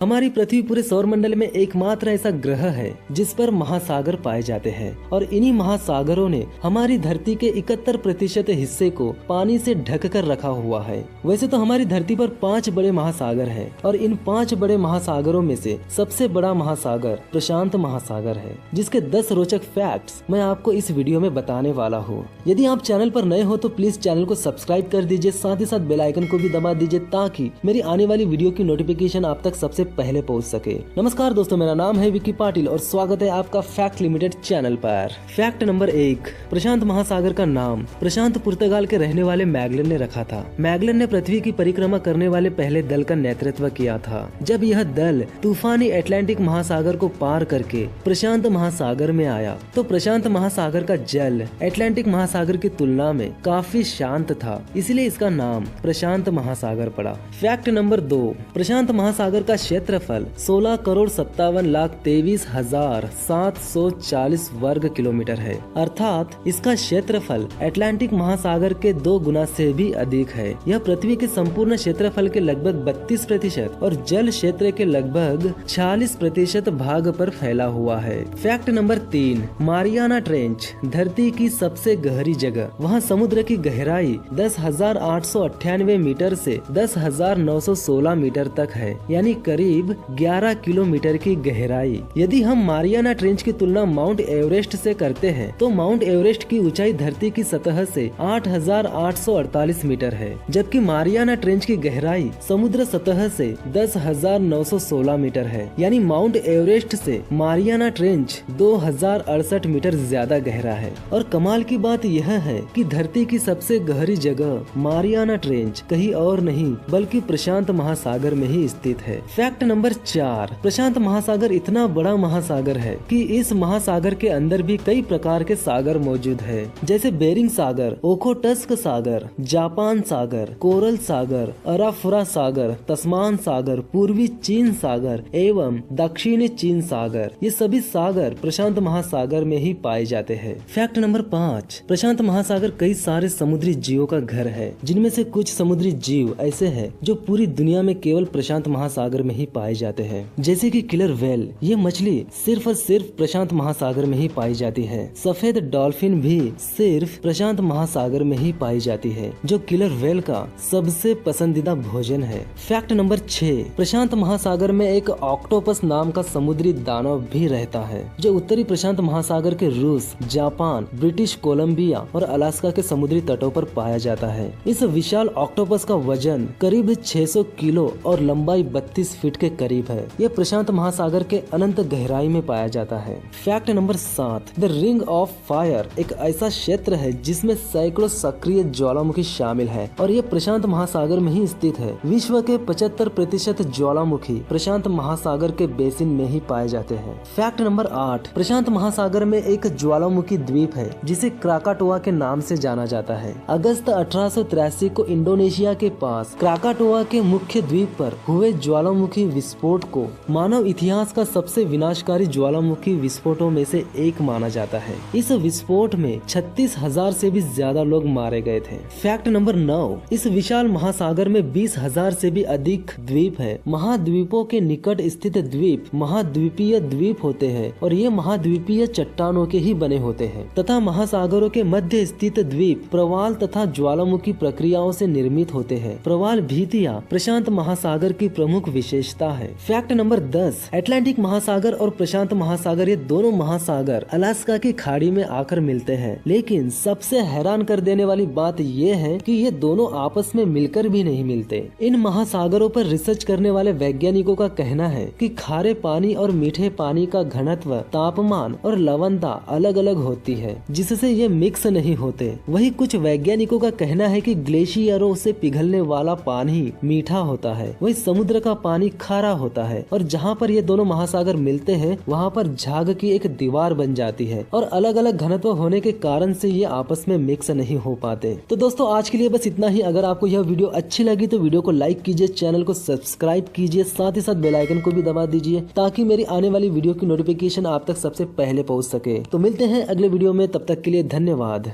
हमारी पृथ्वी पूरे सौर मंडल में एकमात्र ऐसा ग्रह है जिस पर महासागर पाए जाते हैं और इन्हीं महासागरों ने हमारी धरती के 71% हिस्से को पानी से ढक कर रखा हुआ है। वैसे तो हमारी धरती पर 5 बड़े महासागर हैं और इन 5 बड़े महासागरों में से सबसे बड़ा महासागर प्रशांत महासागर है, जिसके 10 रोचक फैक्ट्स मैं आपको इस वीडियो में बताने वाला हूँ। यदि आप चैनल पर नए हो तो प्लीज चैनल को सब्सक्राइब कर दीजिए, साथ ही साथ बेल आइकन को भी दबा दीजिए ताकि मेरी आने वाली वीडियो की नोटिफिकेशन आप तक सबसे पहले पहुंच सके। नमस्कार दोस्तों, मेरा नाम है विकी पाटिल और स्वागत है आपका फैक्ट लिमिटेड चैनल पर। फैक्ट नंबर 1, प्रशांत महासागर का नाम प्रशांत पुर्तगाल के रहने वाले मैगलन ने रखा था। मैगलन ने पृथ्वी की परिक्रमा करने वाले पहले दल का नेतृत्व किया था। जब यह दल तूफानी अटलांटिक महासागर को पार करके प्रशांत महासागर में आया तो प्रशांत महासागर का जल अटलांटिक महासागर की तुलना में काफी शांत था, इसलिए इसका नाम प्रशांत महासागर पड़ा। फैक्ट नंबर 2, प्रशांत महासागर का क्षेत्रफल 16,57,23,740 वर्ग किलोमीटर है, अर्थात इसका क्षेत्रफल अटलांटिक महासागर के 2 गुना से भी अधिक है। यह पृथ्वी के संपूर्ण क्षेत्रफल के लगभग 32% और जल क्षेत्र के लगभग 46% भाग पर फैला हुआ है। फैक्ट नंबर 3, मारियाना ट्रेंच धरती की सबसे गहरी जगह। वहाँ समुद्र की गहराई 10,898 मीटर से 10,916 मीटर तक है, यानी करीब 11 किलोमीटर की गहराई। यदि हम मारियाना ट्रेंच की तुलना माउंट एवरेस्ट से करते हैं तो माउंट एवरेस्ट की ऊंचाई धरती की सतह से 8,848 मीटर है, जबकि मारियाना ट्रेंच की गहराई समुद्र सतह से 10,916 मीटर है, यानी माउंट एवरेस्ट से मारियाना ट्रेंच 2,068 मीटर ज्यादा गहरा है। और कमाल की बात यह है कि धरती की सबसे गहरी जगह मारियाना ट्रेंच कहीं और नहीं बल्कि प्रशांत महासागर में ही स्थित है। फैक्ट नंबर 4, प्रशांत महासागर इतना बड़ा महासागर है कि इस महासागर के अंदर भी कई प्रकार के सागर मौजूद है, जैसे बेरिंग सागर, ओखोटस्क सागर, जापान सागर, कोरल सागर, अराफुरा सागर, तस्मान सागर, पूर्वी चीन सागर एवं दक्षिणी चीन सागर। ये सभी सागर प्रशांत महासागर में ही पाए जाते हैं। फैक्ट नंबर 5, प्रशांत महासागर कई सारे समुद्री जीवों का घर है, जिनमें से कुछ समुद्री जीव ऐसे हैं जो पूरी दुनिया में केवल प्रशांत महासागर में ही पाए जाते हैं, जैसे कि किलर व्हेल। ये मछली सिर्फ और सिर्फ प्रशांत महासागर में ही पाई जाती है। सफेद डॉल्फिन भी सिर्फ प्रशांत महासागर में ही पाई जाती है, जो किलर व्हेल का सबसे पसंदीदा भोजन है। फैक्ट नंबर 6, प्रशांत महासागर में एक ऑक्टोपस नाम का समुद्री दानव भी रहता है, जो उत्तरी प्रशांत महासागर के रूस, जापान, ब्रिटिश कोलंबिया और अलास्का के समुद्री तटों पर पाया जाता है। इस विशाल ऑक्टोपस का वजन करीब 600 किलो और लंबाई 32 फीट के करीब है। यह प्रशांत महासागर के अनंत गहराई में पाया जाता है। Fact number 7, the ring of fire एक ऐसा क्षेत्र है जिसमें सैकड़ों सक्रिय ज्वालामुखी शामिल है और यह प्रशांत महासागर में ही स्थित है। विश्व के 75% ज्वालामुखी प्रशांत महासागर के बेसिन में ही पाए जाते हैं। फैक्ट नंबर 8, प्रशांत महासागर में एक ज्वालामुखी द्वीप है जिसे क्राकाटोआ के नाम से जाना जाता है। अगस्त 1883 को इंडोनेशिया के पास क्राकाटोआ के मुख्य द्वीप पर हुए ज्वालामुखी विस्फोट को मानव इतिहास का सबसे विनाशकारी ज्वालामुखी विस्फोटों में से एक माना जाता है। इस विस्फोट में 36,000 से भी ज्यादा लोग मारे गए थे। फैक्ट नंबर 9, इस विशाल महासागर में 20,000 से भी अधिक द्वीप है। महाद्वीपों के निकट स्थित द्वीप महाद्वीपीय द्वीप होते हैं और ये महाद्वीपीय चट्टानों के ही बने होते हैं तथा महासागरों के मध्य स्थित द्वीप प्रवाल तथा ज्वालामुखी प्रक्रियाओं से निर्मित होते हैं। प्रवाल भीतियां प्रशांत महासागर की प्रमुख विशेषता है। फैक्ट नंबर 10, अटलांटिक महासागर और प्रशांत महासागर ये दोनों महासागर अलास्का की खाड़ी में आकर मिलते हैं, लेकिन सबसे हैरान कर देने वाली बात ये है कि ये दोनों आपस में मिलकर भी नहीं मिलते। इन महासागरों पर रिसर्च करने वाले वैज्ञानिकों का कहना है कि खारे पानी और मीठे पानी का घनत्व, तापमान और लवणता अलग अलग होती है, जिससे ये मिक्स नहीं होते। वही कुछ वैज्ञानिकों का कहना है कि ग्लेशियरों से पिघलने वाला पानी मीठा होता है, वही समुद्र का पानी खारा होता है और जहाँ पर ये दोनों महासागर मिलते हैं वहाँ पर झाग की एक दीवार बन जाती है और अलग अलग घनत्व होने के कारण से ये आपस में मिक्स नहीं हो पाते। तो दोस्तों आज के लिए बस इतना ही। अगर आपको यह वीडियो अच्छी लगी तो वीडियो को लाइक कीजिए, चैनल को सब्सक्राइब कीजिए, साथ ही साथ बेल आइकन को भी दबा दीजिए ताकि मेरी आने वाली वीडियो की नोटिफिकेशन आप तक सबसे पहले पहुँच सके। तो मिलते हैं अगले वीडियो में, तब तक के लिए धन्यवाद।